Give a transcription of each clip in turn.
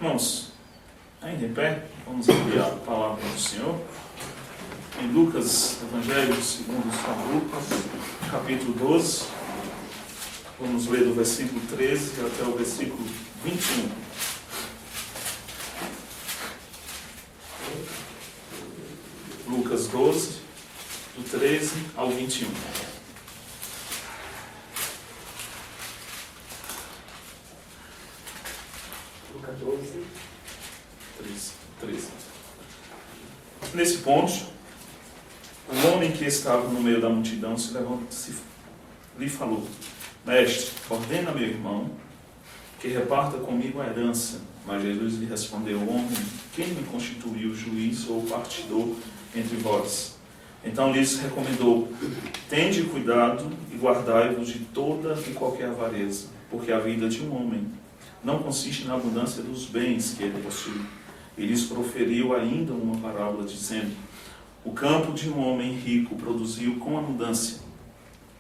Irmãos, ainda em pé, vamos abrir a palavra do Senhor. Em Lucas, Evangelho segundo São Lucas, capítulo 12. Vamos ler do versículo 13 até o versículo 21. Lucas 12, do 13 ao 21. Lucas 12. 13. Nesse ponto, o homem que estava no meio da multidão se levantou e lhe falou: Mestre, ordena meu irmão que reparta comigo a herança. Mas Jesus lhe respondeu: Homem, quem me constituiu juiz ou partidor entre vós? Então lhes recomendou: Tende cuidado e guardai-vos de toda e qualquer avareza, porque a vida de um homem não consiste na abundância dos bens que ele possui. E lhes proferiu ainda uma parábola, dizendo: O campo de um homem rico produziu com abundância,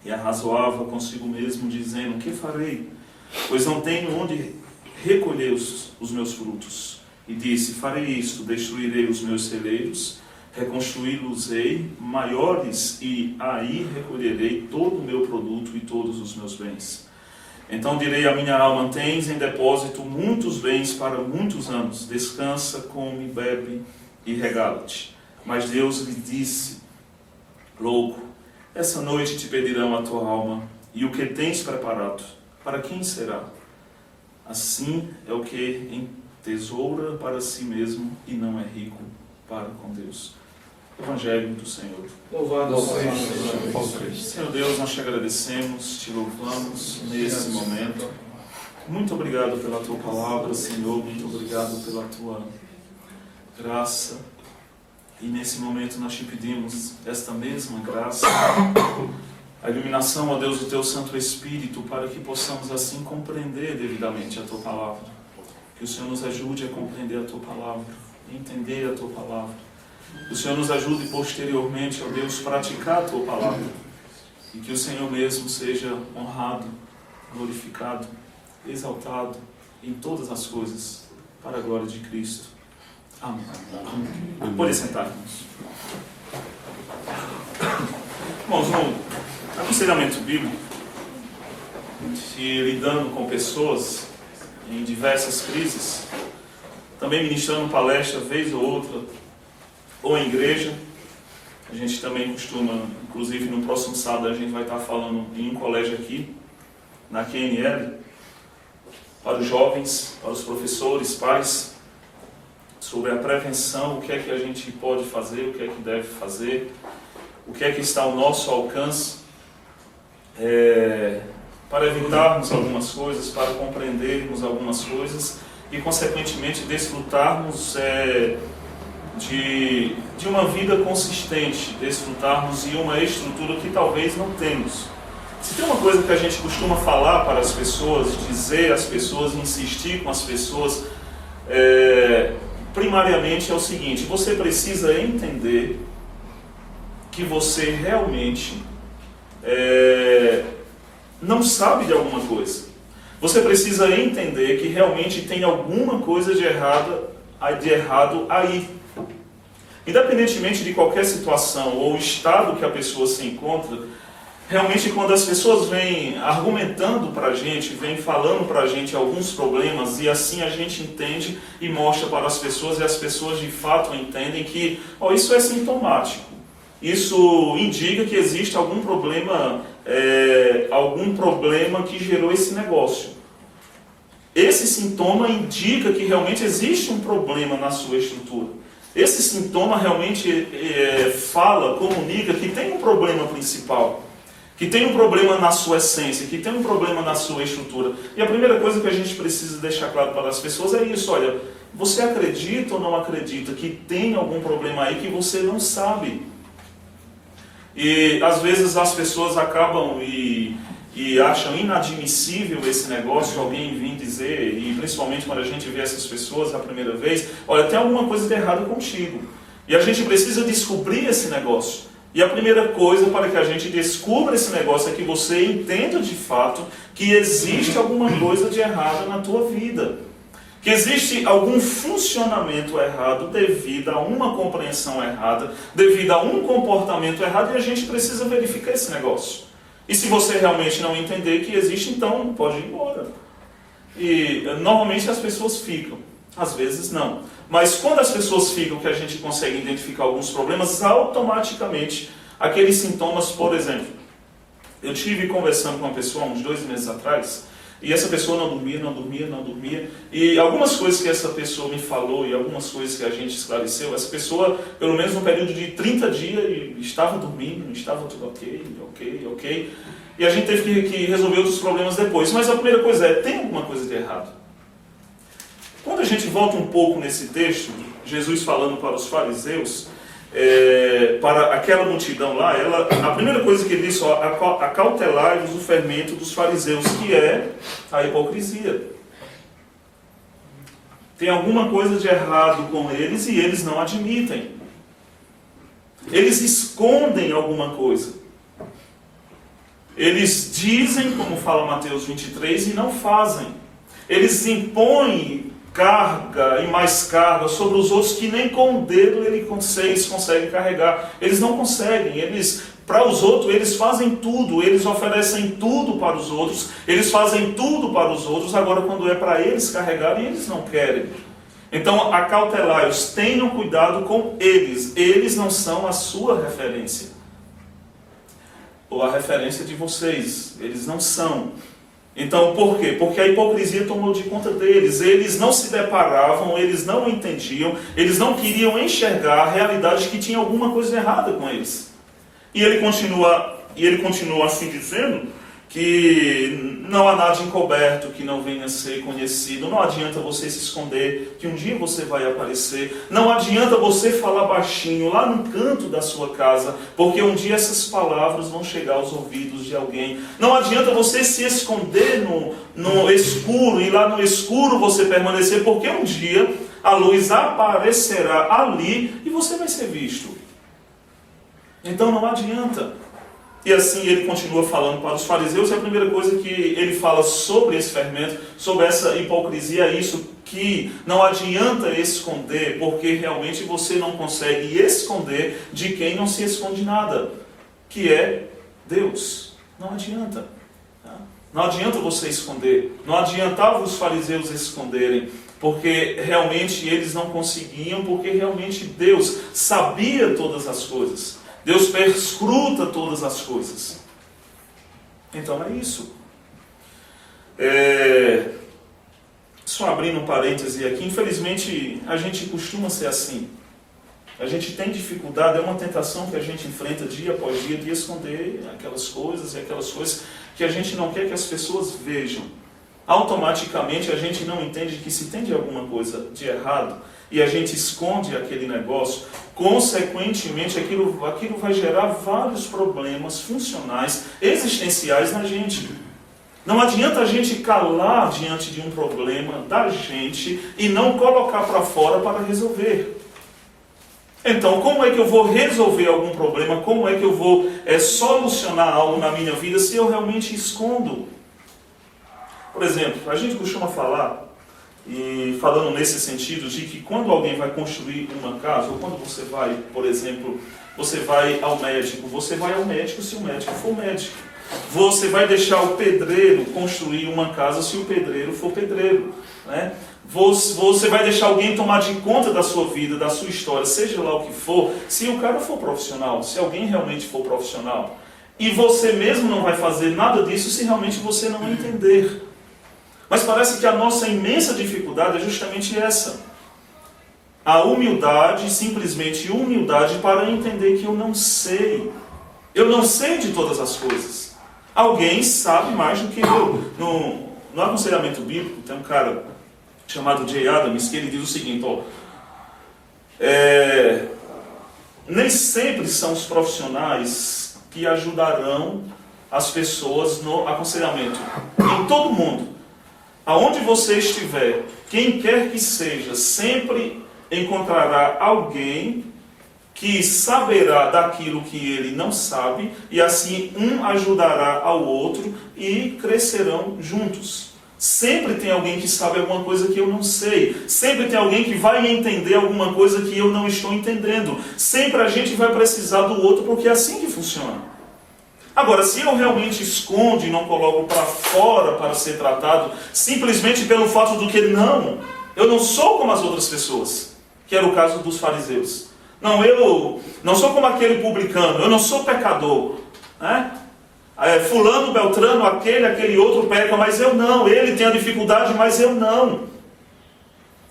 e arrazoava consigo mesmo, dizendo: Que farei? Pois não tenho onde recolher os meus frutos. E disse: Farei isto, destruirei os meus celeiros, reconstruí-los-ei maiores, e aí recolherei todo o meu produto e todos os meus bens. Então direi à minha alma: tens em depósito muitos bens para muitos anos, descansa, come, bebe e regala-te. Mas Deus lhe disse: Louco, essa noite te pedirão a tua alma, e o que tens preparado, para quem será? Assim é o que entesoura para si mesmo e não é rico para com Deus. Evangelho do Senhor. Louvado seja Cristo. Senhor Deus, nós te agradecemos, te louvamos nesse momento. Muito obrigado pela tua palavra, Senhor. Muito obrigado pela tua graça. E nesse momento nós te pedimos esta mesma graça, a iluminação, ó Deus, do teu Santo Espírito, para que possamos assim compreender devidamente a tua palavra. Que o Senhor nos ajude a compreender a tua palavra, a entender a tua palavra. Que o Senhor nos ajude posteriormente, ó Deus, a praticar a tua palavra. E que o Senhor mesmo seja honrado, glorificado, exaltado em todas as coisas, para a glória de Cristo. Amém. Pode sentar, irmãos. Irmãos, no aconselhamento bíblico, e lidando com pessoas em diversas crises, também ministrando palestra vez ou outra, ou em igreja, a gente também costuma, inclusive no próximo sábado a gente vai estar falando em um colégio aqui, na QNL, para os jovens, para os professores, pais, sobre a prevenção, o que é que a gente pode fazer, o que é que deve fazer, o que é que está ao nosso alcance, para evitarmos algumas coisas, para compreendermos algumas coisas e, consequentemente, desfrutarmos de uma vida consistente, desfrutarmos de uma estrutura que talvez não temos. Se tem uma coisa que a gente costuma falar para as pessoas, dizer às pessoas, insistir com as pessoas, primariamente é o seguinte: você precisa entender que você realmente não sabe de alguma coisa. Você precisa entender que realmente tem alguma coisa de errado aí. Independentemente de qualquer situação ou estado que a pessoa se encontra, realmente quando as pessoas vêm argumentando para a gente, vêm falando para a gente alguns problemas, e assim a gente entende e mostra para as pessoas, e as pessoas de fato entendem que isso é sintomático. Isso indica que existe algum problema que gerou esse negócio. Esse sintoma indica que realmente existe um problema na sua estrutura. Esse sintoma realmente comunica que tem um problema principal, que tem um problema na sua essência, que tem um problema na sua estrutura. E a primeira coisa que a gente precisa deixar claro para as pessoas é isso: olha, você acredita ou não acredita que tem algum problema aí que você não sabe? E às vezes as pessoas acabam e acham inadmissível esse negócio, alguém vir dizer, e principalmente quando a gente vê essas pessoas a primeira vez: olha, tem alguma coisa de errado contigo. E a gente precisa descobrir esse negócio. E a primeira coisa para que a gente descubra esse negócio é que você entenda de fato que existe alguma coisa de errado na tua vida. que existe algum funcionamento errado devido a uma compreensão errada, devido a um comportamento errado, e a gente precisa verificar esse negócio. E se você realmente não entender que existe, então pode ir embora. E normalmente as pessoas ficam, às vezes não. Mas quando as pessoas ficam, que a gente consegue identificar alguns problemas, automaticamente aqueles sintomas, por exemplo, eu estive conversando com uma pessoa uns 2 meses atrás, e essa pessoa não dormia, e algumas coisas que essa pessoa me falou, e algumas coisas que a gente esclareceu, essa pessoa, pelo menos no período de 30 dias, estava dormindo, estava tudo ok, e a gente teve que resolver outros problemas depois. Mas a primeira coisa é, tem alguma coisa de errado? Quando a gente volta um pouco nesse texto, Jesus falando para os fariseus, para aquela multidão lá, a primeira coisa que ele disse, acautelai-vos o fermento dos fariseus, que é a hipocrisia. Tem alguma coisa de errado com eles e eles não admitem. Eles escondem alguma coisa. Eles dizem, como fala Mateus 23, e não fazem. Eles impõem carga e mais carga sobre os outros que nem com o dedo eles conseguem carregar. Eles não conseguem. Para os outros, eles fazem tudo, eles oferecem tudo para os outros, eles fazem tudo para os outros, agora quando é para eles carregarem, eles não querem. Então, acautelai-os, tenham cuidado com eles não são a sua referência, ou a referência de vocês, eles não são. Então, por quê? Porque a hipocrisia tomou de conta deles. Eles não se deparavam, eles não entendiam, eles não queriam enxergar a realidade que tinha alguma coisa errada com eles. E ele continua assim dizendo que não há nada encoberto que não venha a ser conhecido. Não adianta você se esconder, que um dia você vai aparecer. Não adianta você falar baixinho lá no canto da sua casa, porque um dia essas palavras vão chegar aos ouvidos de alguém. Não adianta você se esconder no escuro, e lá no escuro você permanecer, porque um dia a luz aparecerá ali e você vai ser visto. Então não adianta. E assim ele continua falando para os fariseus, e a primeira coisa que ele fala sobre esse fermento, sobre essa hipocrisia, é isso, que não adianta esconder, porque realmente você não consegue esconder de quem não se esconde nada, que é Deus. Não adianta. Não adianta você esconder. Não adiantava os fariseus esconderem, porque realmente eles não conseguiam, porque realmente Deus sabia todas as coisas. Deus perscruta todas as coisas. Então é isso. Só abrindo um parêntese aqui, infelizmente a gente costuma ser assim. A gente tem dificuldade, é uma tentação que a gente enfrenta dia após dia de esconder aquelas coisas e aquelas coisas que a gente não quer que as pessoas vejam. Automaticamente a gente não entende que se tem de alguma coisa de errado e a gente esconde aquele negócio, consequentemente aquilo vai gerar vários problemas funcionais, existenciais na gente. Não adianta a gente calar diante de um problema da gente e não colocar para fora para resolver. Então, como é que eu vou resolver algum problema? Como é que eu vou solucionar algo na minha vida se eu realmente escondo? Por exemplo, a gente costuma falar, e falando nesse sentido, de que quando alguém vai construir uma casa, ou quando você vai, por exemplo, você vai ao médico se o médico for médico. Você vai deixar o pedreiro construir uma casa se o pedreiro for pedreiro, né? Você vai deixar alguém tomar de conta da sua vida, da sua história, seja lá o que for, se o cara for profissional, se alguém realmente for profissional. E você mesmo não vai fazer nada disso se realmente você não entender. Mas parece que a nossa imensa dificuldade é justamente essa. A humildade, simplesmente humildade para entender que eu não sei. Eu não sei de todas as coisas. Alguém sabe mais do que eu. No aconselhamento bíblico, tem um cara chamado Jay Adams, que ele diz o seguinte, nem sempre são os profissionais que ajudarão as pessoas no aconselhamento. Em todo mundo, aonde você estiver, quem quer que seja, sempre encontrará alguém que saberá daquilo que ele não sabe, e assim um ajudará ao outro e crescerão juntos. Sempre tem alguém que sabe alguma coisa que eu não sei. Sempre tem alguém que vai entender alguma coisa que eu não estou entendendo. Sempre a gente vai precisar do outro, porque é assim que funciona. Agora, se eu realmente escondo e não coloco para fora para ser tratado, simplesmente pelo fato do que eu não sou como as outras pessoas, que era o caso dos fariseus. Não, eu não sou como aquele publicano, eu não sou pecador, né? Fulano, Beltrano, aquele outro peca, mas eu não. Ele tem a dificuldade, mas eu não.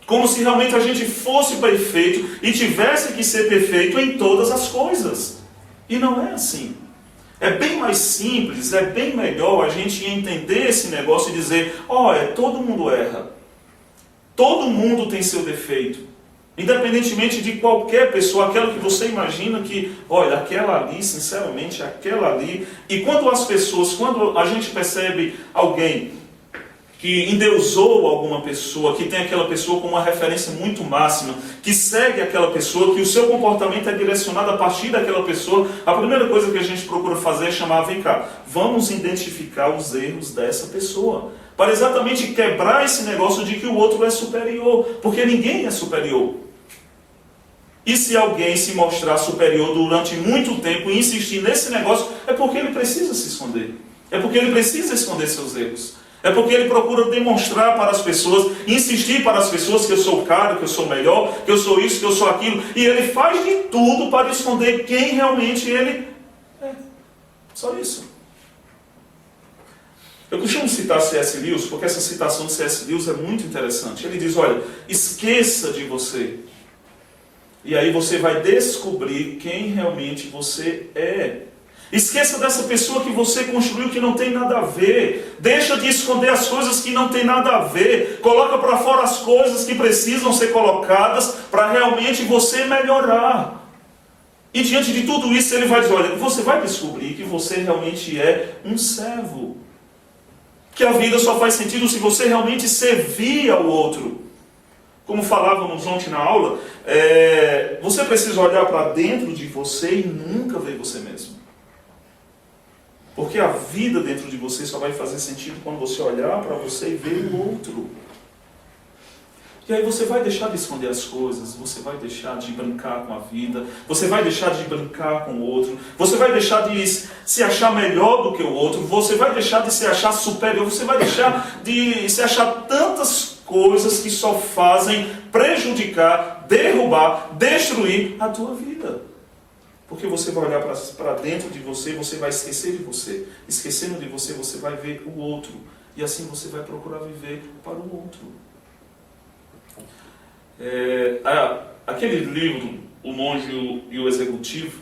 Como se realmente a gente fosse perfeito e tivesse que ser perfeito em todas as coisas. E não é assim. É bem mais simples, é bem melhor a gente entender esse negócio e dizer, todo mundo erra. Todo mundo tem seu defeito. Independentemente de qualquer pessoa, aquela que você imagina que, aquela ali, sinceramente, aquela ali. E quando a gente percebe alguém que endeusou alguma pessoa, que tem aquela pessoa como uma referência muito máxima, que segue aquela pessoa, que o seu comportamento é direcionado a partir daquela pessoa, a primeira coisa que a gente procura fazer é chamar, vem cá, vamos identificar os erros dessa pessoa, para exatamente quebrar esse negócio de que o outro é superior, porque ninguém é superior. E se alguém se mostrar superior durante muito tempo e insistir nesse negócio, é porque ele precisa se esconder. É porque ele precisa esconder seus erros. É porque ele procura demonstrar para as pessoas, insistir para as pessoas que eu sou o cara, que eu sou melhor, que eu sou isso, que eu sou aquilo. E ele faz de tudo para esconder quem realmente ele é. Só isso. Eu costumo citar C.S. Lewis, porque essa citação de C.S. Lewis é muito interessante. Ele diz, esqueça de você. E aí você vai descobrir quem realmente você é. Esqueça dessa pessoa que você construiu que não tem nada a ver. Deixa de esconder as coisas que não tem nada a ver. Coloca para fora as coisas que precisam ser colocadas para realmente você melhorar. E diante de tudo isso ele vai dizer, você vai descobrir que você realmente é um servo. Que a vida só faz sentido se você realmente servir ao outro. Como falávamos ontem na aula, você precisa olhar para dentro de você e nunca ver você mesmo. Porque a vida dentro de você só vai fazer sentido quando você olhar para você e ver o outro. E aí você vai deixar de esconder as coisas, você vai deixar de brincar com a vida, você vai deixar de brincar com o outro, você vai deixar de se achar melhor do que o outro, você vai deixar de se achar superior, você vai deixar de se achar tantas coisas que só fazem prejudicar, derrubar, destruir a tua vida. Porque você vai olhar para dentro de você, você vai esquecer de você. Esquecendo de você, você vai ver o outro. E assim você vai procurar viver para o outro. Aquele livro, O Monge e o Executivo,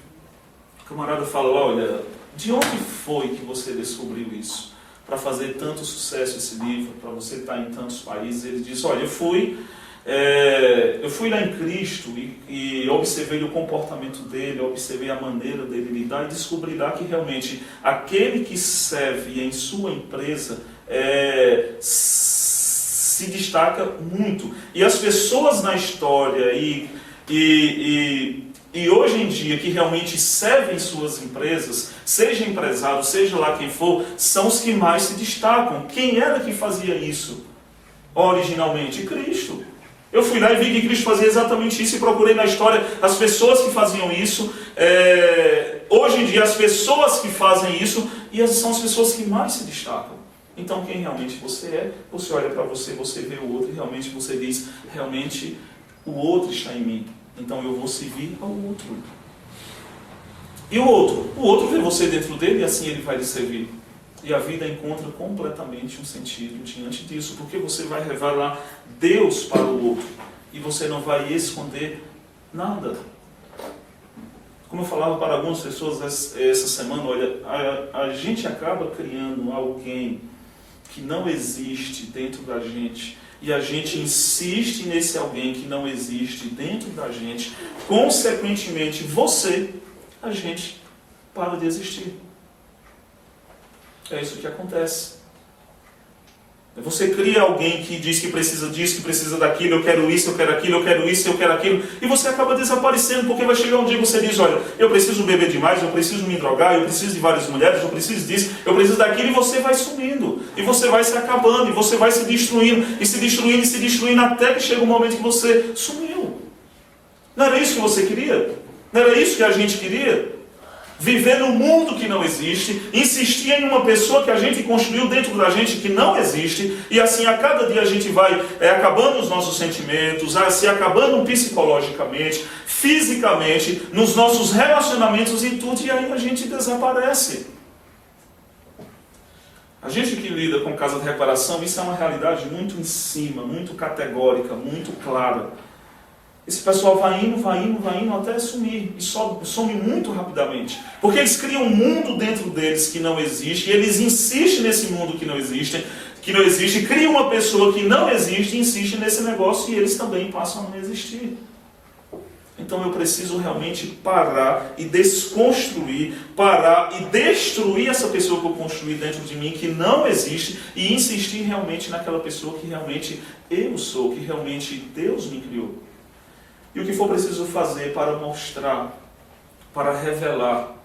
o camarada fala, de onde foi que você descobriu isso? Para fazer tanto sucesso esse livro, para você estar em tantos países. Ele diz, eu fui lá em Cristo e observei o comportamento dele, observei a maneira dele lidar e descobri lá que realmente aquele que serve em sua empresa se destaca muito. E as pessoas na história e hoje em dia que realmente servem suas empresas, seja empresário, seja lá quem for, são os que mais se destacam. Quem era que fazia isso originalmente? Cristo. Eu fui lá e vi que Cristo fazia exatamente isso e procurei na história as pessoas que faziam isso. Hoje em dia as pessoas que fazem isso e são as pessoas que mais se destacam. Então quem realmente você é, você olha para você, você vê o outro e realmente você diz, realmente o outro está em mim. Então eu vou servir ao outro. E o outro? O outro vê você dentro dele e assim ele vai lhe servir. E a vida encontra completamente um sentido diante disso, porque você vai revelar Deus para o outro e você não vai esconder nada. Como eu falava para algumas pessoas essa semana, a gente acaba criando alguém que não existe dentro da gente e a gente insiste nesse alguém que não existe dentro da gente, consequentemente a gente para de existir. É isso que acontece. Você cria alguém que diz que precisa disso, que precisa daquilo, eu quero isso, eu quero aquilo, eu quero isso, eu quero aquilo, e você acaba desaparecendo, porque vai chegar um dia que você diz, olha, eu preciso beber demais, eu preciso me drogar, eu preciso de várias mulheres, eu preciso disso, eu preciso daquilo, e você vai sumindo, e você vai se acabando, e você vai se destruindo, e se destruindo, e se destruindo, até que chega um momento que você sumiu. Não era isso que você queria? Não era isso que a gente queria? Viver num mundo que não existe, insistir em uma pessoa que a gente construiu dentro da gente que não existe, e assim a cada dia a gente vai acabando os nossos sentimentos, se acabando psicologicamente, fisicamente, nos nossos relacionamentos e tudo, e aí a gente desaparece. A gente que lida com casa de reparação, isso é uma realidade muito em cima, muito categórica, muito clara. Esse pessoal vai indo até sumir, e some muito rapidamente. Porque eles criam um mundo dentro deles que não existe, e eles insistem nesse mundo que não existe, criam uma pessoa que não existe e insiste nesse negócio, e eles também passam a não existir. Então eu preciso realmente parar e desconstruir, parar e destruir essa pessoa que eu construí dentro de mim, que não existe, e insistir realmente naquela pessoa que realmente eu sou, que realmente Deus me criou. E o que for preciso fazer para mostrar, para revelar,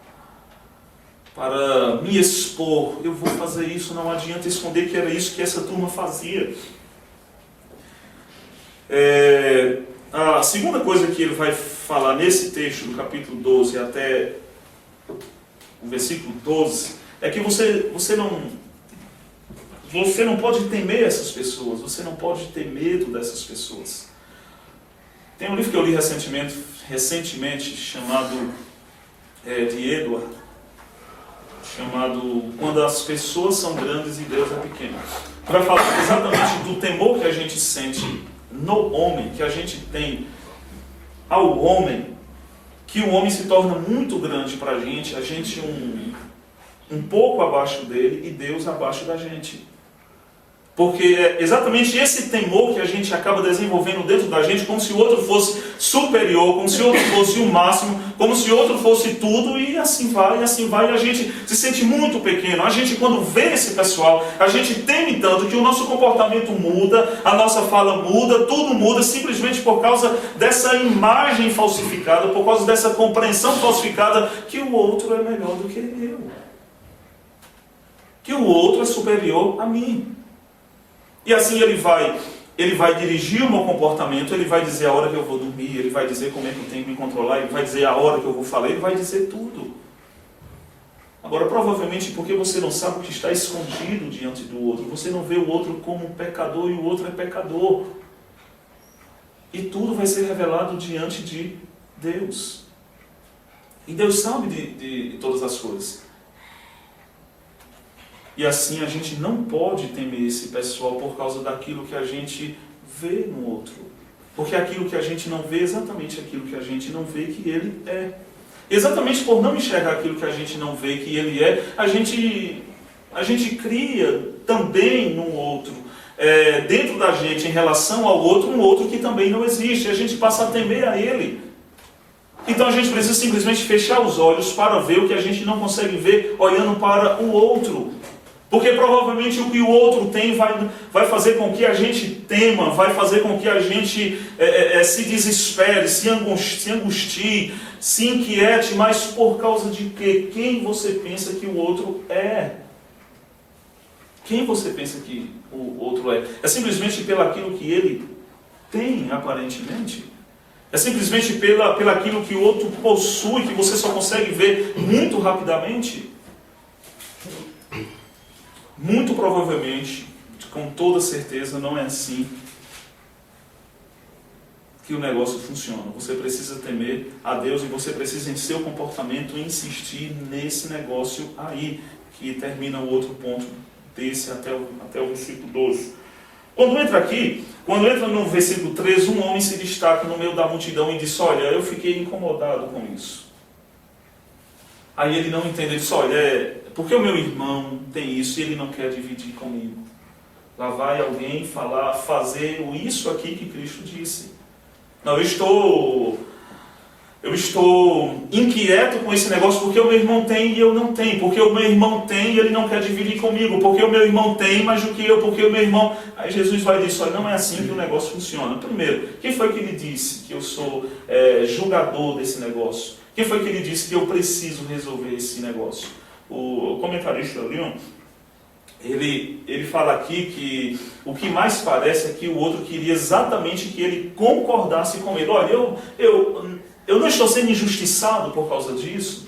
para me expor, eu vou fazer isso, não adianta esconder que era isso que essa turma fazia. A segunda coisa que ele vai falar nesse texto, do capítulo 12 até o versículo 12, é que você não pode temer essas pessoas, você não pode ter medo dessas pessoas. Tem um livro que eu li recentemente chamado de Edward, chamado Quando as Pessoas São Grandes e Deus é Pequeno. Vai falar exatamente do temor que a gente sente no homem, que a gente tem ao homem, que o homem se torna muito grande para a gente um pouco abaixo dele e Deus abaixo da gente. Porque é exatamente esse temor que a gente acaba desenvolvendo dentro da gente, como se o outro fosse superior, como se o outro fosse o máximo, como se o outro fosse tudo, e assim vai, e a gente se sente muito pequeno. A gente, quando vê esse pessoal, a gente teme tanto que o nosso comportamento muda, a nossa fala muda, tudo muda, simplesmente por causa dessa imagem falsificada, por causa dessa compreensão falsificada, que o outro é melhor do que eu. Que o outro é superior a mim. E assim ele vai dirigir o meu comportamento, ele vai dizer a hora que eu vou dormir, ele vai dizer como é que eu tenho que me controlar, ele vai dizer a hora que eu vou falar, ele vai dizer tudo. Agora, provavelmente porque você não sabe o que está escondido diante do outro, você não vê o outro como um pecador e o outro é pecador. E tudo vai ser revelado diante de Deus. E Deus sabe de todas as coisas. E assim a gente não pode temer esse pessoal por causa daquilo que a gente vê no outro. Porque aquilo que a gente não vê é exatamente aquilo que a gente não vê que ele é. Exatamente por não enxergar aquilo que a gente não vê que ele é, a gente cria também no outro, dentro da gente, em relação ao outro, um outro que também não existe. A gente passa a temer a ele. Então a gente precisa simplesmente fechar os olhos para ver o que a gente não consegue ver olhando para o outro. Porque provavelmente o que o outro tem vai fazer com que a gente tema, vai fazer com que a gente se desespere, se angustie, se inquiete, mas por causa de quê? Quem você pensa que o outro é? Quem você pensa que o outro é? É simplesmente pelaquilo que ele tem, aparentemente? É simplesmente pelaquilo que o outro possui, que você só consegue ver muito rapidamente? Muito provavelmente, com toda certeza, não é assim que o negócio funciona. Você precisa temer a Deus e você precisa, em seu comportamento, insistir nesse negócio aí, que termina o outro ponto desse até o versículo 12. Quando entra no versículo 13, um homem se destaca no meio da multidão e diz: olha, eu fiquei incomodado com isso. Aí ele não entende, ele diz: olha, porque o meu irmão tem isso e ele não quer dividir comigo. Lá vai alguém fazer isso aqui que Cristo disse. Não, eu estou Eu estou inquieto com esse negócio porque o meu irmão tem e eu não tenho. Porque o meu irmão tem e ele não quer dividir comigo. Porque o meu irmão tem mais do que eu. Porque o meu irmão... Aí Jesus vai dizer, olha, não é assim que o negócio funciona. Primeiro, quem foi que lhe disse que eu sou julgador desse negócio? Quem foi que lhe disse que eu preciso resolver esse negócio? O comentarista Leon, ele fala aqui que o que mais parece é que o outro queria exatamente que ele concordasse com ele. Olha, eu não estou sendo injustiçado por causa disso.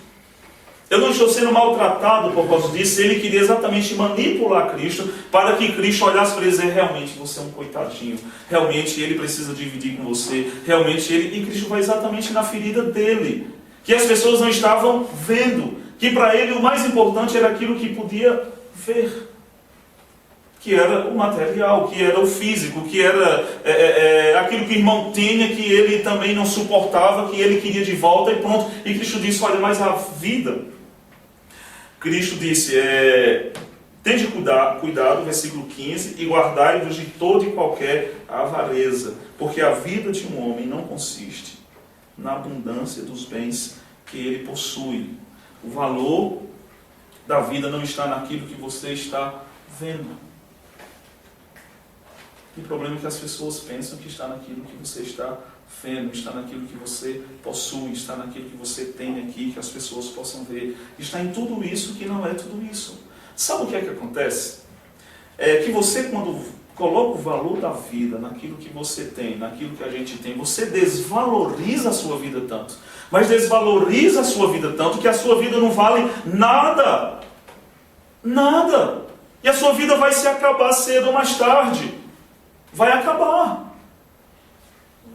Eu não estou sendo maltratado por causa disso. Ele queria exatamente manipular Cristo para que Cristo olhasse para ele e dizer, realmente você é um coitadinho. Realmente ele precisa dividir com você. Realmente ele... E Cristo vai exatamente na ferida dele. Que as pessoas não estavam vendo. Que para ele o mais importante era aquilo que podia ver. Que era o material, que era o físico, que era aquilo que o irmão tinha, que ele também não suportava, que ele queria de volta e pronto. E Cristo disse, olha, mas a vida... Cristo disse, tende cuidado, versículo 15, e guardai-vos de toda e qualquer avareza, porque a vida de um homem não consiste na abundância dos bens que ele possui. O valor da vida não está naquilo que você está vendo. O problema é que as pessoas pensam que está naquilo que você está vendo, está naquilo que você possui, está naquilo que você tem aqui, que as pessoas possam ver. Está em tudo isso que não é tudo isso. Sabe o que é que acontece? É que você, quando coloca o valor da vida naquilo que você tem, naquilo que a gente tem, você desvaloriza a sua vida tanto. Mas desvaloriza a sua vida tanto que a sua vida não vale nada. Nada. E a sua vida vai se acabar cedo ou mais tarde. Vai acabar.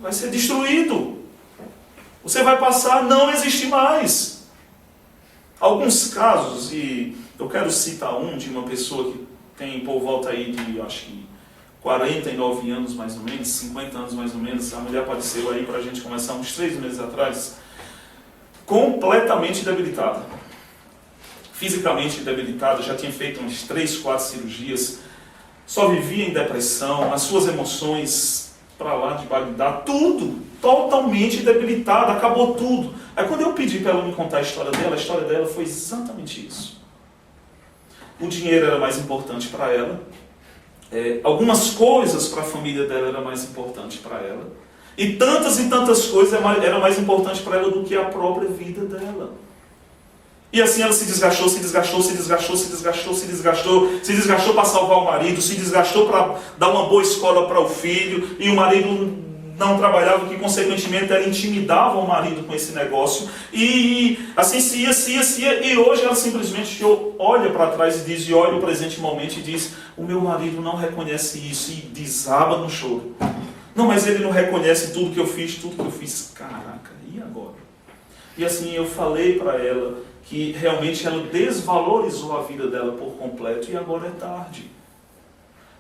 Vai ser destruído. Você vai passar a não existir mais. Alguns casos, e eu quero citar um de uma pessoa que tem por volta aí de, acho que 49 anos mais ou menos, 50 anos mais ou menos. A mulher apareceu aí para a gente começar uns 3 meses atrás, completamente debilitada. Fisicamente debilitada, já tinha feito umas 3, 4 cirurgias, só vivia em depressão, as suas emoções para lá de validar, tudo totalmente debilitada, acabou tudo. Aí quando eu pedi para ela me contar a história dela foi exatamente isso. O dinheiro era mais importante para ela, algumas coisas para a família dela era mais importante para ela, e tantas coisas eram mais importantes para ela do que a própria vida dela. E assim ela se desgastou para salvar o marido, se desgastou para dar uma boa escola para o filho, e o marido não trabalhava, que consequentemente ela intimidava o marido com esse negócio, e assim se ia, e hoje ela simplesmente olha para trás e diz, e olha o presente momento e diz, o meu marido não reconhece isso, e desaba no choro. Não, mas ele não reconhece tudo que eu fiz, caraca, e agora? E assim eu falei para ela, que realmente ela desvalorizou a vida dela por completo e agora é tarde.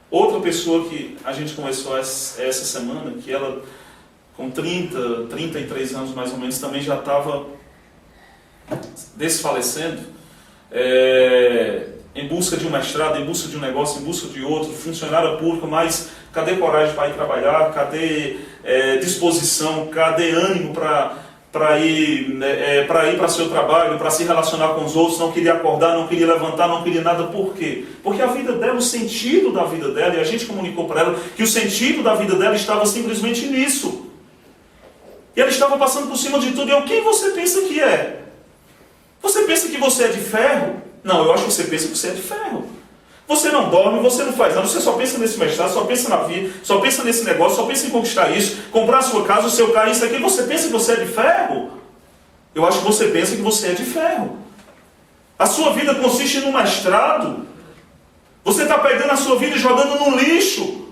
Outra pessoa que a gente começou essa semana, que ela com 33 anos mais ou menos, também já estava desfalecendo, em busca de um mestrado, em busca de um negócio, em busca de outro, funcionária pública, mas cadê coragem para ir trabalhar, cadê disposição, cadê ânimo para ir para seu trabalho, para se relacionar com os outros, não queria acordar, não queria levantar, não queria nada. Por quê? Porque a vida dela, o sentido da vida dela, e a gente comunicou para ela que o sentido da vida dela estava simplesmente nisso. E ela estava passando por cima de tudo. E quem você pensa que é? Você pensa que você é de ferro? Não, eu acho que você pensa que você é de ferro. Você não dorme, você não faz nada, você só pensa nesse mestrado, só pensa na vida, só pensa nesse negócio, só pensa em conquistar isso, comprar a sua casa, o seu carro, isso aqui. Você pensa que você é de ferro? Eu acho que você pensa que você é de ferro. A sua vida consiste num mestrado. Você está pegando a sua vida e jogando no lixo.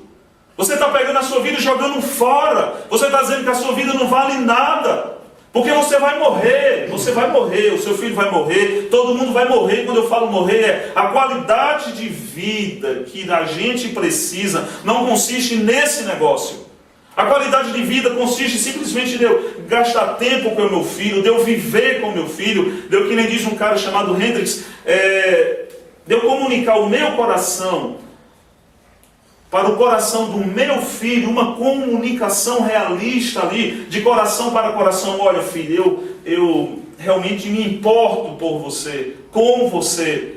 Você está pegando a sua vida e jogando fora. Você está dizendo que a sua vida não vale nada. Porque você vai morrer, o seu filho vai morrer, todo mundo vai morrer. Quando eu falo morrer, a qualidade de vida que a gente precisa não consiste nesse negócio. A qualidade de vida consiste simplesmente de eu gastar tempo com o meu filho, de eu viver com o meu filho, de eu, que nem diz um cara chamado Hendrix, de eu comunicar o meu coração para o coração do meu filho, uma comunicação realista ali, de coração para coração. Olha, filho, eu realmente me importo por você, com você.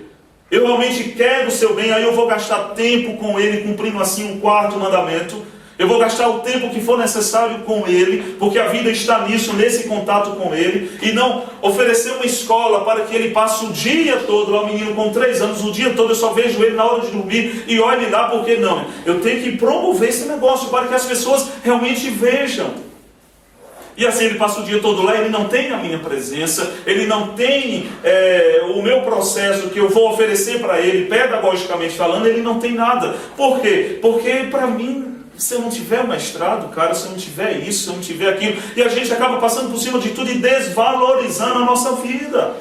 Eu realmente quero o seu bem, aí eu vou gastar tempo com ele, cumprindo assim um quarto mandamento. Eu vou gastar o tempo que for necessário com ele, porque a vida está nisso, nesse contato com ele, e não oferecer uma escola para que ele passe o dia todo, lá o menino com 3 anos, o dia todo eu só vejo ele na hora de dormir, e olhe lá, porque não. Eu tenho que promover esse negócio para que as pessoas realmente vejam. E assim ele passa o dia todo lá, ele não tem a minha presença, ele não tem o meu processo que eu vou oferecer para ele, pedagogicamente falando, ele não tem nada. Por quê? Porque para mim, se eu não tiver mestrado, cara, se eu não tiver isso, se eu não tiver aquilo, e a gente acaba passando por cima de tudo e desvalorizando a nossa vida.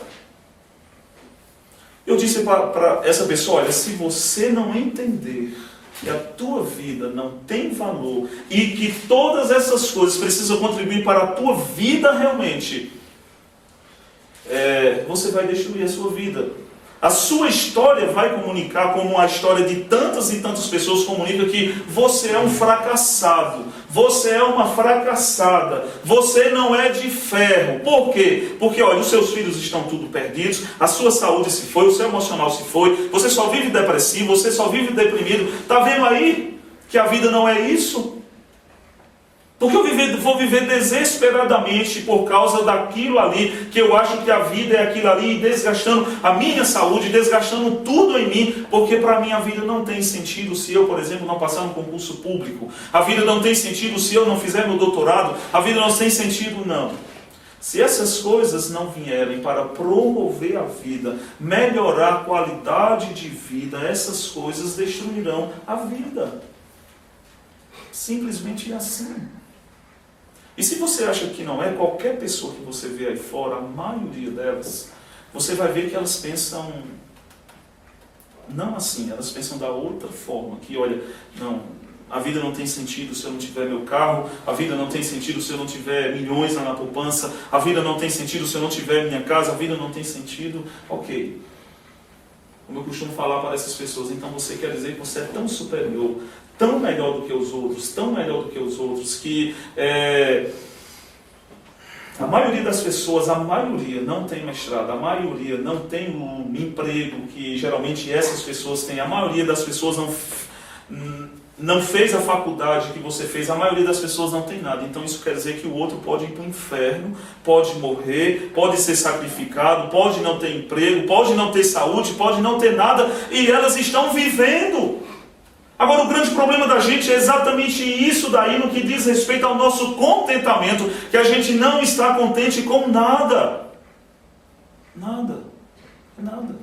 Eu disse para essa pessoa, olha, se você não entender que a tua vida não tem valor e que todas essas coisas precisam contribuir para a tua vida realmente, você vai destruir a sua vida. A sua história vai comunicar, como a história de tantas e tantas pessoas comunica, que você é um fracassado, você é uma fracassada, você não é de ferro. Por quê? Porque, olha, os seus filhos estão tudo perdidos, a sua saúde se foi, o seu emocional se foi, você só vive depressivo, você só vive deprimido. Está vendo aí que a vida não é isso? Porque eu vou viver desesperadamente por causa daquilo ali, que eu acho que a vida é aquilo ali, desgastando a minha saúde, desgastando tudo em mim, porque para mim a vida não tem sentido se eu, por exemplo, não passar no concurso público. A vida não tem sentido se eu não fizer meu doutorado. A vida não tem sentido, não. Se essas coisas não vierem para promover a vida, melhorar a qualidade de vida, essas coisas destruirão a vida. Simplesmente assim. E se você acha que não é, qualquer pessoa que você vê aí fora, a maioria delas, você vai ver que elas pensam não assim, elas pensam da outra forma, que olha, não, a vida não tem sentido se eu não tiver meu carro, a vida não tem sentido se eu não tiver milhões lá na poupança, a vida não tem sentido se eu não tiver minha casa, a vida não tem sentido, ok. Como eu costumo falar para essas pessoas, então você quer dizer que você é tão superior, tão melhor do que os outros, tão melhor do que os outros, que a maioria das pessoas, a maioria não tem mestrado, a maioria não tem um emprego que geralmente essas pessoas têm, a maioria das pessoas não fez a faculdade que você fez, a maioria das pessoas não tem nada. Então isso quer dizer que o outro pode ir para o inferno, pode morrer, pode ser sacrificado, pode não ter emprego, pode não ter saúde, pode não ter nada, e elas estão vivendo. Agora o grande problema da gente é exatamente isso daí, no que diz respeito ao nosso contentamento, que a gente não está contente com nada. Nada. Nada.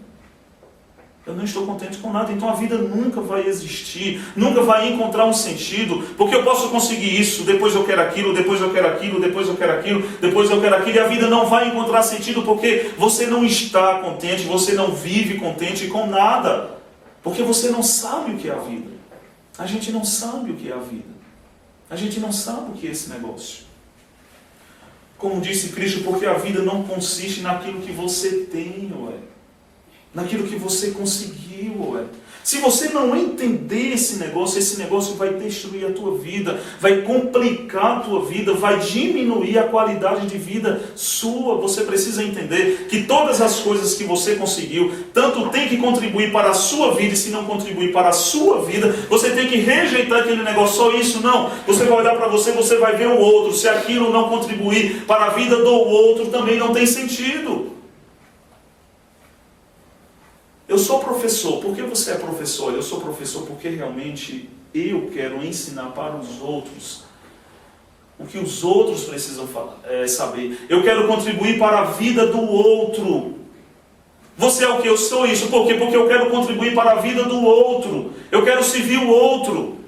Eu não estou contente com nada, então a vida nunca vai existir, nunca vai encontrar um sentido, porque eu posso conseguir isso, depois eu quero aquilo, depois eu quero aquilo, depois eu quero aquilo, depois eu quero aquilo, e a vida não vai encontrar sentido, porque você não está contente, você não vive contente com nada, porque você não sabe o que é a vida. A gente não sabe o que é a vida, a gente não sabe o que é esse negócio. Como disse Cristo, porque a vida não consiste naquilo que você tem, naquilo que você conseguiu, Se você não entender esse negócio vai destruir a tua vida, vai complicar a tua vida, vai diminuir a qualidade de vida sua. Você precisa entender que todas as coisas que você conseguiu, tanto tem que contribuir para a sua vida, e se não contribuir para a sua vida, você tem que rejeitar aquele negócio, só isso não. Você vai olhar para você, você vai ver o outro. Se aquilo não contribuir para a vida do outro, também não tem sentido. Eu sou professor. Por que você é professor? Eu sou professor porque realmente eu quero ensinar para os outros o que os outros precisam saber. Eu quero contribuir para a vida do outro. Você é o que? Eu sou isso. Por quê? Porque eu quero contribuir para a vida do outro. Eu quero servir o outro.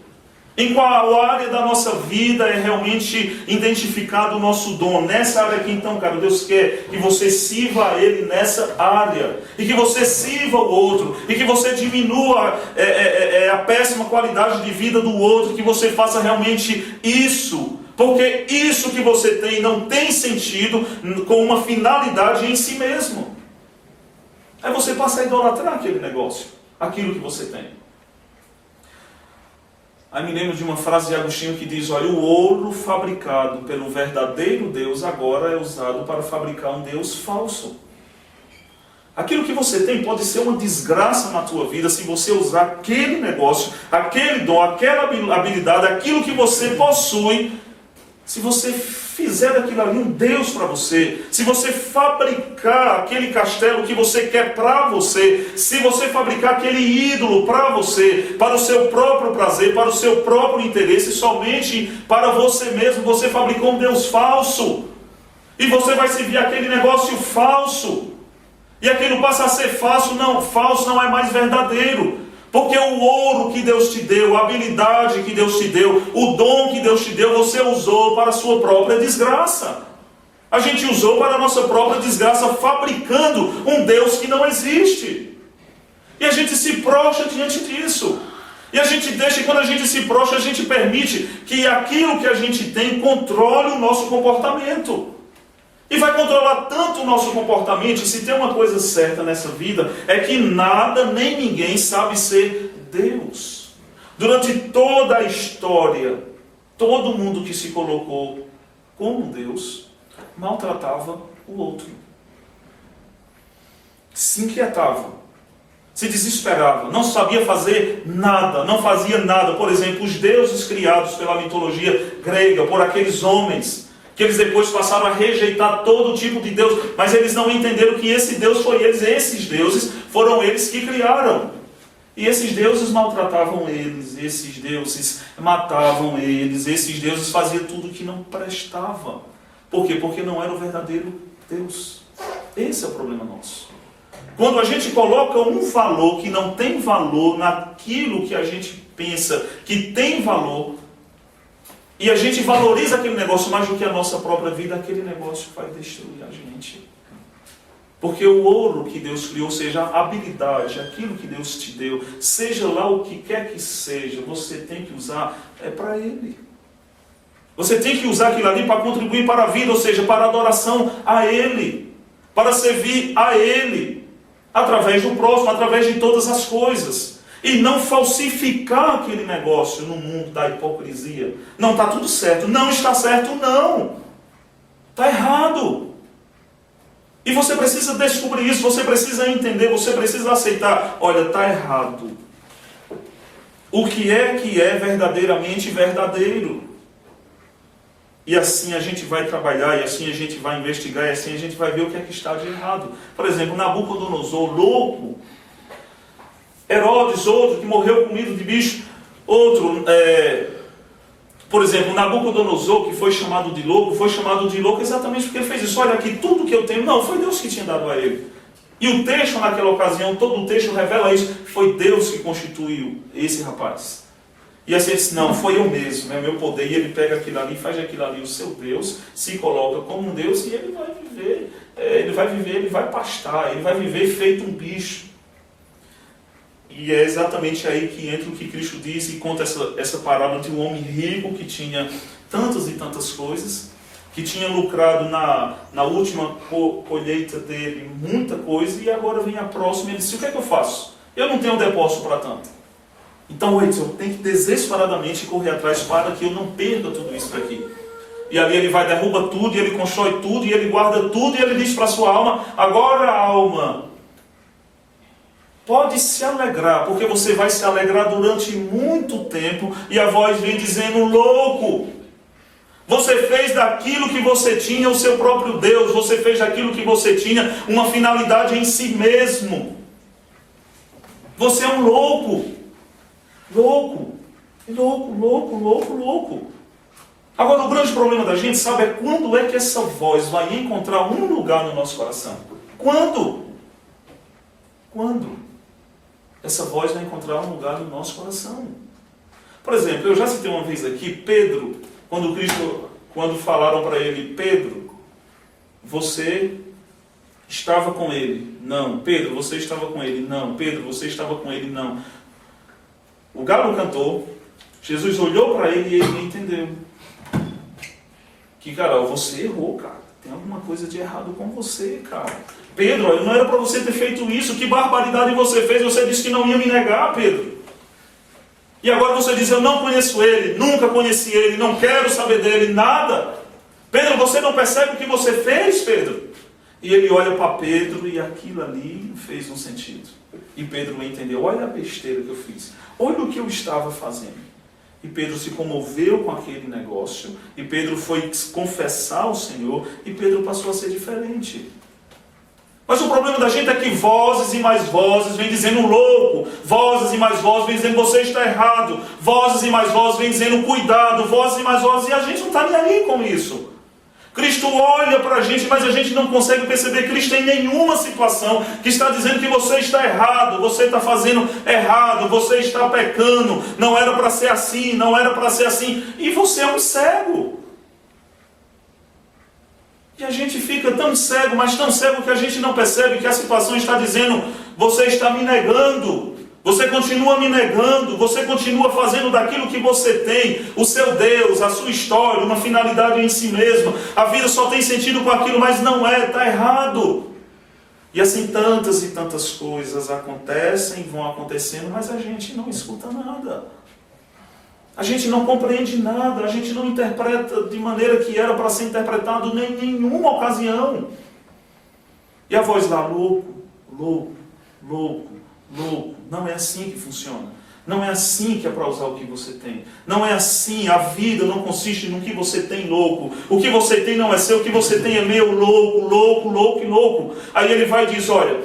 Em qual área da nossa vida é realmente identificado o nosso dom? Nessa área aqui então, cara, Deus quer que você sirva a Ele nessa área. E que você sirva o outro. E que você diminua a péssima qualidade de vida do outro. Que você faça realmente isso. Porque isso que você tem não tem sentido com uma finalidade em si mesmo. Aí você passa a idolatrar aquele negócio. Aquilo que você tem. Aí me lembro de uma frase de Agostinho que diz, olha, o ouro fabricado pelo verdadeiro Deus agora é usado para fabricar um Deus falso. Aquilo que você tem pode ser uma desgraça na tua vida se você usar aquele negócio, aquele dom, aquela habilidade, aquilo que você possui, se você fizer daquilo ali um Deus para você, se você fabricar aquele castelo que você quer para você, se você fabricar aquele ídolo para você, para o seu próprio prazer, para o seu próprio interesse, somente para você mesmo, você fabricou um Deus falso. E você vai servir aquele negócio falso. E aquilo passa a ser falso não é mais verdadeiro. Porque o ouro que Deus te deu, a habilidade que Deus te deu, o dom que Deus te deu, você usou para a sua própria desgraça. A gente usou para a nossa própria desgraça, fabricando um Deus que não existe. E a gente se prostra diante disso. E a gente deixa, e quando a gente se prostra, a gente permite que aquilo que a gente tem controle o nosso comportamento. E vai controlar tanto o nosso comportamento. E se tem uma coisa certa nessa vida, é que nada nem ninguém sabe ser Deus. Durante toda a história, todo mundo que se colocou como Deus, maltratava o outro. Se inquietava, se desesperava, não sabia fazer nada, não fazia nada. Por exemplo, os deuses criados pela mitologia grega, por aqueles homens, que eles depois passaram a rejeitar todo tipo de Deus, mas eles não entenderam que esse Deus foi eles, esses deuses foram eles que criaram. E esses deuses maltratavam eles, esses deuses matavam eles, esses deuses faziam tudo que não prestava. Por quê? Porque não era o verdadeiro Deus. Esse é o problema nosso. Quando a gente coloca um valor que não tem valor naquilo que a gente pensa que tem valor, e a gente valoriza aquele negócio mais do que a nossa própria vida, aquele negócio vai destruir a gente. Porque o ouro que Deus criou, seja a habilidade, aquilo que Deus te deu, seja lá o que quer que seja, você tem que usar, é para Ele. Você tem que usar aquilo ali para contribuir para a vida, ou seja, para a adoração a Ele, para servir a Ele, através do próximo, através de todas as coisas. E não falsificar aquele negócio no mundo da hipocrisia. Não está tudo certo. Não está certo, não. Está errado. E você precisa descobrir isso, você precisa entender, você precisa aceitar. Olha, está errado. O que é verdadeiramente verdadeiro. E assim a gente vai trabalhar, e assim a gente vai investigar, e assim a gente vai ver o que é que está de errado. Por exemplo, Nabucodonosor, louco. Herodes, outro que morreu comido de bicho. Outro, por exemplo, Nabucodonosor, que foi chamado de louco exatamente porque ele fez isso. Olha aqui, tudo que eu tenho, não, foi Deus que tinha dado a ele. E o texto naquela ocasião, todo o texto revela isso. Foi Deus que constituiu esse rapaz. E assim ele disse, não, foi eu mesmo, meu poder. E ele pega aquilo ali, faz aquilo ali o seu Deus, se coloca como um Deus e ele vai viver. Ele vai pastar, ele vai viver feito um bicho. E é exatamente aí que entra o que Cristo diz e conta essa parábola de um homem rico que tinha tantas e tantas coisas, que tinha lucrado na última colheita dele muita coisa, e agora vem a próxima e ele disse, o que é que eu faço? Eu não tenho depósito para tanto. Então, eu tenho que desesperadamente correr atrás para que eu não perca tudo isso aqui. E ali ele vai, derruba tudo, e ele constrói tudo, e ele guarda tudo, e ele diz para a sua alma, agora alma, pode se alegrar, porque você vai se alegrar durante muito tempo, e a voz vem dizendo, louco, você fez daquilo que você tinha o seu próprio Deus, você fez daquilo que você tinha uma finalidade em si mesmo. Você é um louco. Louco. Agora o grande problema da gente, sabe, é quando é que essa voz vai encontrar um lugar no nosso coração? Quando essa voz vai encontrar um lugar no nosso coração? Por exemplo, eu já citei uma vez aqui, Pedro, quando falaram para ele, Pedro, você estava com ele? Não. Pedro, você estava com ele? Não. Pedro, você estava com ele? Não. O galo cantou, Jesus olhou para ele e ele entendeu. Que, cara, você errou, cara. Tem alguma coisa de errado com você, cara. Pedro, não era para você ter feito isso. Que barbaridade você fez. Você disse que não ia me negar, Pedro. E agora você diz, eu não conheço ele, nunca conheci ele, não quero saber dele, nada. Pedro, você não percebe o que você fez, Pedro? E ele olha para Pedro e aquilo ali fez um sentido. E Pedro entendeu, olha a besteira que eu fiz, olha o que eu estava fazendo. E Pedro se comoveu com aquele negócio, e Pedro foi confessar ao Senhor, e Pedro passou a ser diferente. Mas o problema da gente é que vozes e mais vozes vêm dizendo louco, vozes e mais vozes vêm dizendo você está errado, vozes e mais vozes vêm dizendo cuidado, vozes e mais vozes, e a gente não está nem aí com isso. Cristo olha para a gente, mas a gente não consegue perceber Cristo em nenhuma situação que está dizendo que você está errado, você está fazendo errado, você está pecando, não era para ser assim, não era para ser assim, e você é um cego. E a gente fica tão cego, mas tão cego que a gente não percebe que a situação está dizendo, você está me negando. Você continua me negando, você continua fazendo daquilo que você tem, o seu Deus, a sua história, uma finalidade em si mesma. A vida só tem sentido com aquilo, mas não é, está errado. E assim tantas e tantas coisas acontecem, vão acontecendo, mas a gente não escuta nada. A gente não compreende nada, a gente não interpreta de maneira que era para ser interpretado em nenhuma ocasião. E a voz lá, louco, louco, louco, louco. Não é assim que funciona. Não é assim que é para usar o que você tem. Não é assim. A vida não consiste no que você tem, louco. O que você tem não é seu, o que você tem é meu, louco, louco, louco e louco. Aí ele vai e diz, olha,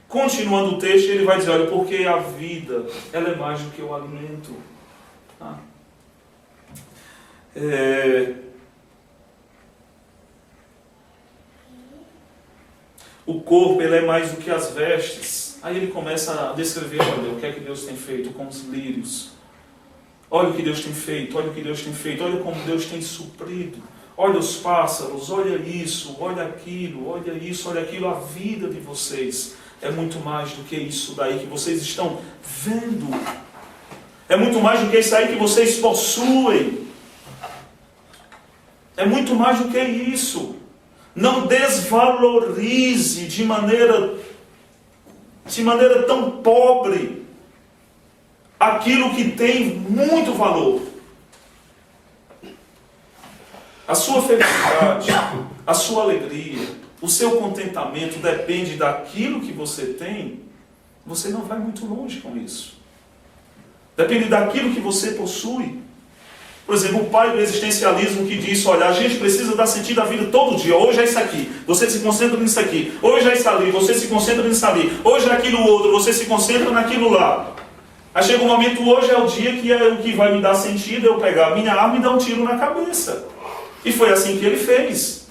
continuando o texto, ele vai dizer, olha, porque a vida, ela é mais do que o alimento. Tá? O corpo, ele é mais do que as vestes. Aí ele começa a descrever, olha, o que é que Deus tem feito com os lírios. Olha o que Deus tem feito, olha o que Deus tem feito, olha como Deus tem suprido. Olha os pássaros, olha isso, olha aquilo, olha isso, olha aquilo. A vida de vocês é muito mais do que isso daí que vocês estão vendo. É muito mais do que isso aí que vocês possuem. É muito mais do que isso. Não desvalorize de maneira tão pobre aquilo que tem muito valor. A sua felicidade, a sua alegria, o seu contentamento depende daquilo que você tem. Você não vai muito longe com isso. Depende daquilo que você possui. Por exemplo, o pai do existencialismo que diz, olha, a gente precisa dar sentido à vida todo dia. Hoje é isso aqui, você se concentra nisso aqui. Hoje é isso ali, você se concentra nisso ali. Hoje é aquilo outro, você se concentra naquilo lá. Aí chega um momento, hoje é o dia que é o que vai me dar sentido, eu pegar a minha arma e dar um tiro na cabeça. E foi assim que ele fez.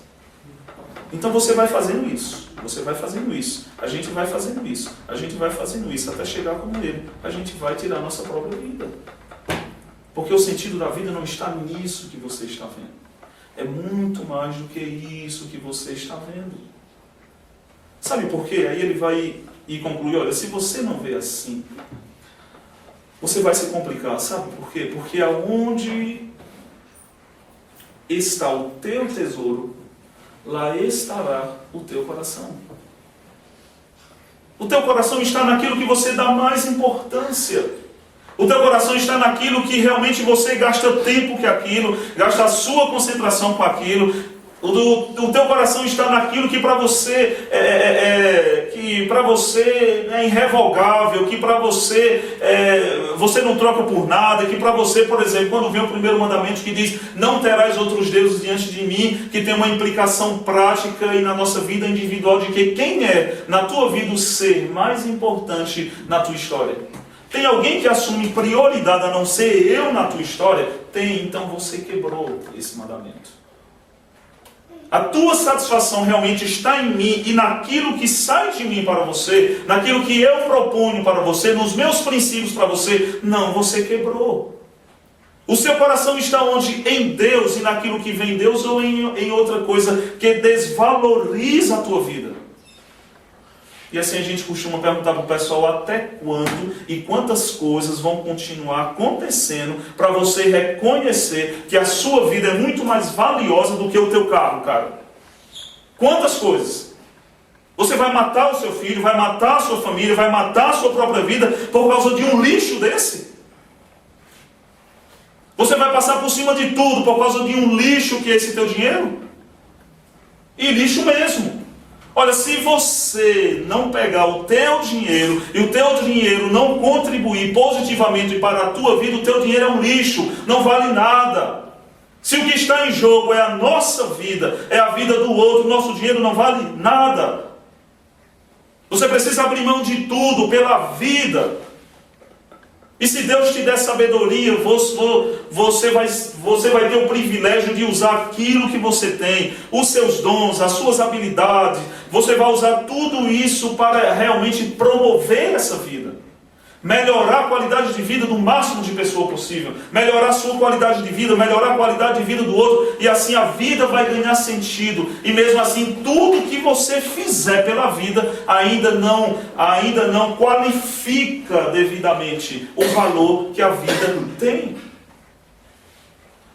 Então você vai fazendo isso, você vai fazendo isso, a gente vai fazendo isso, a gente vai fazendo isso, até chegar como ele. A gente vai tirar a nossa própria vida. Porque o sentido da vida não está nisso que você está vendo. É muito mais do que isso que você está vendo. Sabe por quê? Aí ele vai e conclui, olha, se você não vê assim, você vai se complicar. Sabe por quê? Porque aonde está o teu tesouro, lá estará o teu coração. O teu coração está naquilo que você dá mais importância. O teu coração está naquilo que realmente você gasta tempo com aquilo, gasta a sua concentração com aquilo. O teu coração está naquilo que para você é irrevogável, que para você você não troca por nada, que para você, por exemplo, quando vem o primeiro mandamento que diz não terás outros deuses diante de mim, que tem uma implicação prática e na nossa vida individual de que quem é na tua vida o ser mais importante na tua história? Tem alguém que assume prioridade a não ser eu na tua história? Tem, então você quebrou esse mandamento. A tua satisfação realmente está em mim e naquilo que sai de mim para você, naquilo que eu proponho para você, nos meus princípios para você. Não, você quebrou. O seu coração está onde? Em Deus e naquilo que vem em Deus ou em outra coisa que desvaloriza a tua vida. E assim a gente costuma perguntar para o pessoal até quando e quantas coisas vão continuar acontecendo para você reconhecer que a sua vida é muito mais valiosa do que o teu carro, cara. Quantas coisas? Você vai matar o seu filho, vai matar a sua família, vai matar a sua própria vida por causa de um lixo desse? Você vai passar por cima de tudo por causa de um lixo que é esse teu dinheiro? E lixo mesmo. Olha, se você não pegar o teu dinheiro e o teu dinheiro não contribuir positivamente para a tua vida, o teu dinheiro é um lixo, não vale nada. Se o que está em jogo é a nossa vida, é a vida do outro, nosso dinheiro não vale nada. Você precisa abrir mão de tudo pela vida. E se Deus te der sabedoria, você vai ter o privilégio de usar aquilo que você tem, os seus dons, as suas habilidades. Você vai usar tudo isso para realmente promover essa vida. Melhorar a qualidade de vida do máximo de pessoa possível. Melhorar a sua qualidade de vida, melhorar a qualidade de vida do outro. E assim a vida vai ganhar sentido. E mesmo assim, tudo que você fizer pela vida ainda não qualifica devidamente o valor que a vida tem.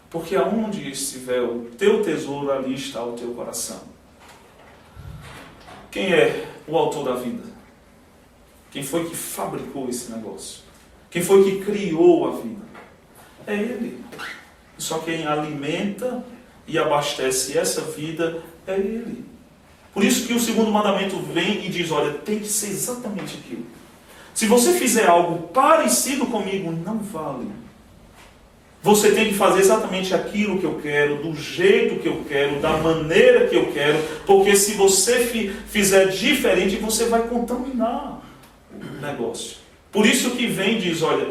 Porque aonde estiver o teu tesouro, ali está o teu coração. Quem é o autor da vida? Quem foi que fabricou esse negócio? Quem foi que criou a vida? É Ele. Só quem alimenta e abastece essa vida é Ele. Por isso que o segundo mandamento vem e diz, olha, tem que ser exatamente aquilo. Se você fizer algo parecido comigo, não vale. Você tem que fazer exatamente aquilo que eu quero, do jeito que eu quero, da maneira que eu quero, porque se você fizer diferente, você vai contaminar o negócio. Por isso que vem e diz, olha,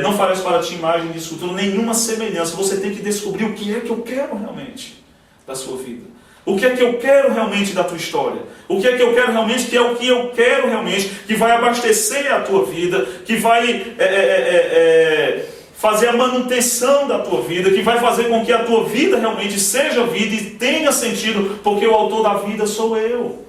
não farás para ti imagem de escultura, nenhuma semelhança. Você tem que descobrir o que é que eu quero realmente da sua vida. O que é que eu quero realmente da tua história? O que é que eu quero realmente, que é o que eu quero realmente, que vai abastecer a tua vida, que vai fazer a manutenção da tua vida, que vai fazer com que a tua vida realmente seja vida e tenha sentido, porque o autor da vida sou eu.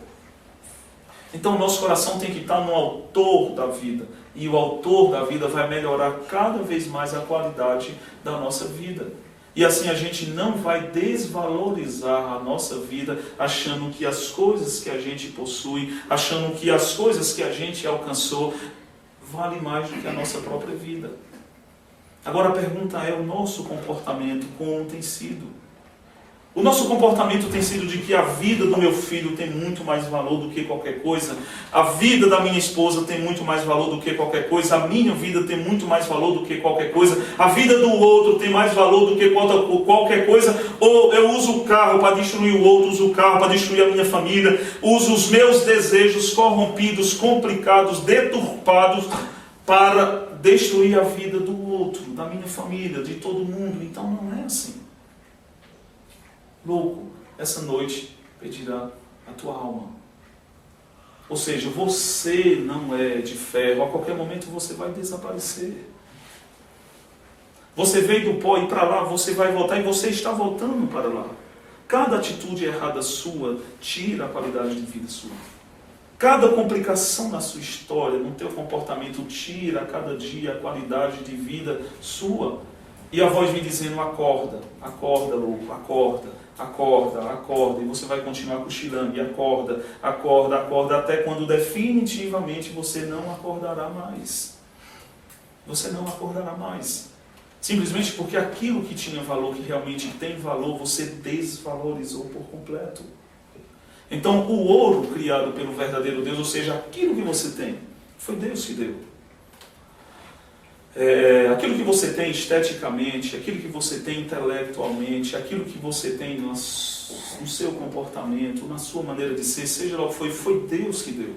Então o nosso coração tem que estar no autor da vida. E o autor da vida vai melhorar cada vez mais a qualidade da nossa vida. E assim a gente não vai desvalorizar a nossa vida achando que as coisas que a gente possui, achando que as coisas que a gente alcançou valem mais do que a nossa própria vida. Agora a pergunta é, o nosso comportamento como tem sido? O nosso comportamento tem sido de que a vida do meu filho tem muito mais valor do que qualquer coisa. A vida da minha esposa tem muito mais valor do que qualquer coisa. A minha vida tem muito mais valor do que qualquer coisa. A vida do outro tem mais valor do que qualquer coisa. Ou eu uso o carro para destruir o outro, uso o carro para destruir a minha família. Uso os meus desejos corrompidos, complicados, deturpados para destruir a vida do outro, da minha família, de todo mundo. Então não é assim. Louco, essa noite pedirá a tua alma. Ou seja, você não é de ferro, a qualquer momento você vai desaparecer. Você veio do pó e para lá você vai voltar e você está voltando para lá. Cada atitude errada sua tira a qualidade de vida sua. Cada complicação na sua história, no teu comportamento, tira a cada dia a qualidade de vida sua. E a voz vem dizendo, acorda, acorda louco, acorda. Acorda, acorda, e você vai continuar cochilando, e acorda, acorda, acorda, até quando definitivamente você não acordará mais. Você não acordará mais. Simplesmente porque aquilo que tinha valor, que realmente tem valor, você desvalorizou por completo. Então o ouro criado pelo verdadeiro Deus, ou seja, aquilo que você tem, foi Deus que deu. Aquilo que você tem esteticamente, aquilo que você tem intelectualmente, aquilo que você tem no seu comportamento, na sua maneira de ser, seja lá o que foi Deus que deu.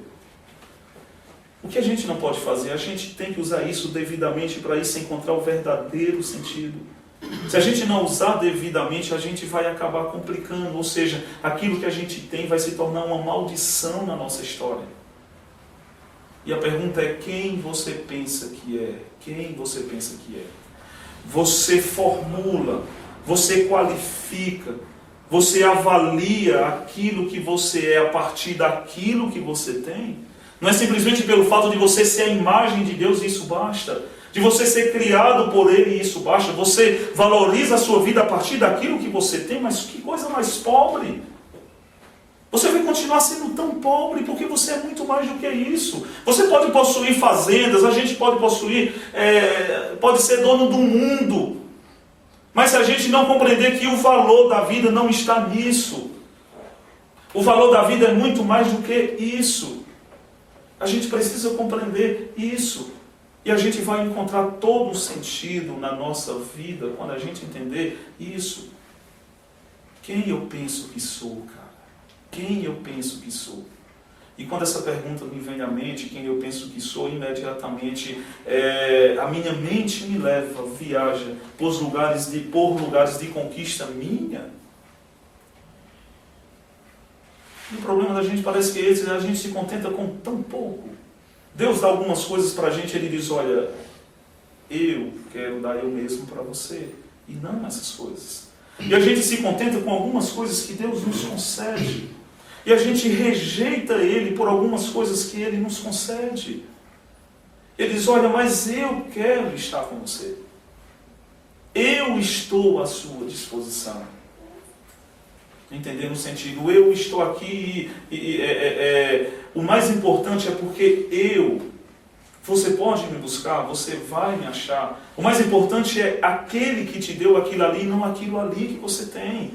O que a gente não pode fazer? A gente tem que usar isso devidamente para isso encontrar o verdadeiro sentido. Se a gente não usar devidamente, a gente vai acabar complicando, ou seja, aquilo que a gente tem vai se tornar uma maldição na nossa história. E a pergunta é, quem você pensa que é? Quem você pensa que é? Você formula, você qualifica, você avalia aquilo que você é a partir daquilo que você tem? Não é simplesmente pelo fato de você ser a imagem de Deus e isso basta. De você ser criado por Ele e isso basta. Você valoriza a sua vida a partir daquilo que você tem, mas que coisa mais pobre. Você vai continuar sendo tão pobre porque você é muito mais do que isso. Você pode possuir fazendas, a gente pode possuir, pode ser dono do mundo. Mas se a gente não compreender que o valor da vida não está nisso, o valor da vida é muito mais do que isso. A gente precisa compreender isso. E a gente vai encontrar todo o sentido na nossa vida quando a gente entender isso. Quem eu penso que sou, cara? Quem eu penso que sou? E quando essa pergunta me vem à mente, quem eu penso que sou, imediatamente a minha mente me leva, viaja por lugares de conquista minha. E o problema da gente parece que esse, a gente se contenta com tão pouco. Deus dá algumas coisas para a gente, Ele diz, olha, eu quero dar eu mesmo para você, e não essas coisas. E a gente se contenta com algumas coisas que Deus nos concede. E a gente rejeita Ele por algumas coisas que Ele nos concede. Ele diz, olha, mas eu quero estar com você. Eu estou à sua disposição. Entendendo o sentido, eu estou aqui o mais importante é porque você pode me buscar, você vai me achar. O mais importante é aquele que te deu aquilo ali, não aquilo ali que você tem.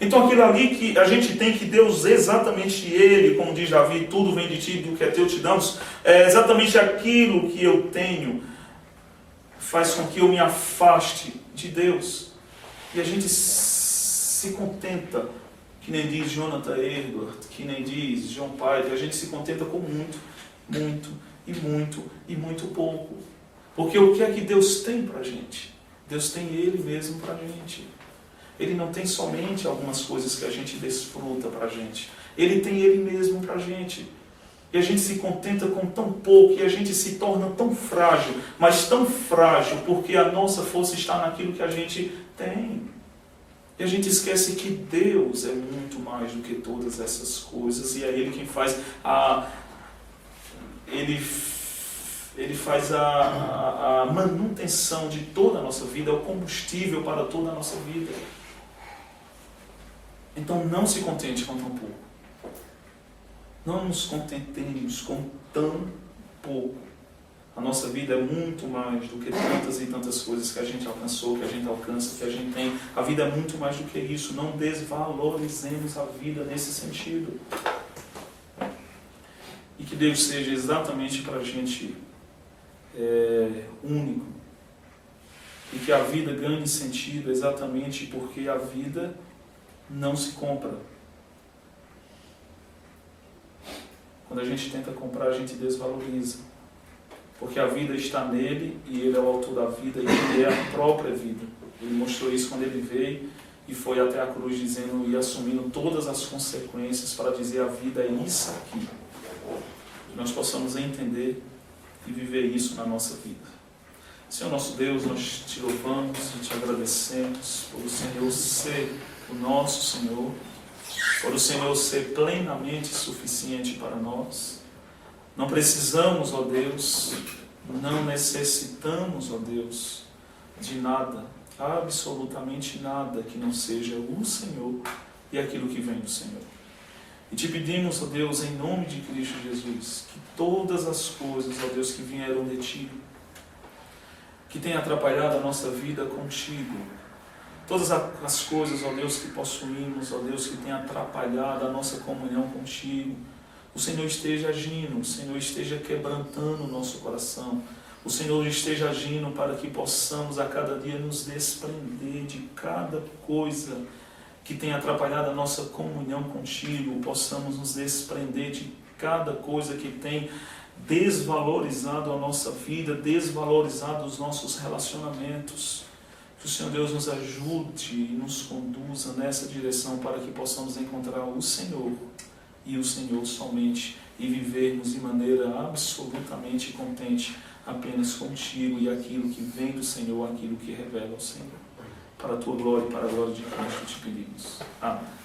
Então aquilo ali que a gente tem, que Deus, exatamente Ele, como diz Davi, tudo vem de ti, do que é teu te damos, é exatamente aquilo que eu tenho, faz com que eu me afaste de Deus. E a gente se contenta, que nem diz Jonathan Edward, que nem diz John Piper, a gente se contenta com muito, muito, e muito, e muito pouco. Porque o que é que Deus tem para a gente? Deus tem Ele mesmo para a gente. Ele não tem somente algumas coisas que a gente desfruta para a gente. Ele tem Ele mesmo para a gente. E a gente se contenta com tão pouco, e a gente se torna tão frágil, mas tão frágil, porque a nossa força está naquilo que a gente tem. E a gente esquece que Deus é muito mais do que todas essas coisas, e é Ele quem faz Ele faz a manutenção de toda a nossa vida, é o combustível para toda a nossa vida. Então não se contente com tão pouco. Não nos contentemos com tão pouco. A nossa vida é muito mais do que tantas e tantas coisas que a gente alcançou, que a gente alcança, que a gente tem. A vida é muito mais do que isso. Não desvalorizemos a vida nesse sentido. E que Deus seja exatamente para a gente único. E que a vida ganhe sentido exatamente porque a vida não se compra. Quando a gente tenta comprar, a gente desvaloriza. Porque a vida está nele, e Ele é o autor da vida, e Ele é a própria vida. Ele mostrou isso quando Ele veio e foi até a cruz dizendo e assumindo todas as consequências para dizer a vida é isso aqui. Que nós possamos entender e viver isso na nossa vida. Senhor nosso Deus, nós te louvamos e te agradecemos por o Senhor ser o nosso Senhor, por o Senhor ser plenamente suficiente para nós. Não precisamos, ó Deus, não necessitamos, ó Deus, de nada, absolutamente nada que não seja o Senhor e aquilo que vem do Senhor. E te pedimos, ó Deus, em nome de Cristo Jesus, que todas as coisas, ó Deus, que vieram de Ti, que tem atrapalhado a nossa vida contigo, todas as coisas, ó Deus, que possuímos, ó Deus, que tem atrapalhado a nossa comunhão contigo, o Senhor esteja agindo, o Senhor esteja quebrantando o nosso coração, o Senhor esteja agindo para que possamos a cada dia nos desprender de cada coisa que tem atrapalhado a nossa comunhão contigo, possamos nos desprender de cada coisa que tem desvalorizado a nossa vida, desvalorizado os nossos relacionamentos. Que o Senhor Deus nos ajude e nos conduza nessa direção para que possamos encontrar o Senhor e o Senhor somente e vivermos de maneira absolutamente contente apenas contigo e aquilo que vem do Senhor, aquilo que revela o Senhor. Para a tua glória e para a glória de Cristo te pedimos. Amém.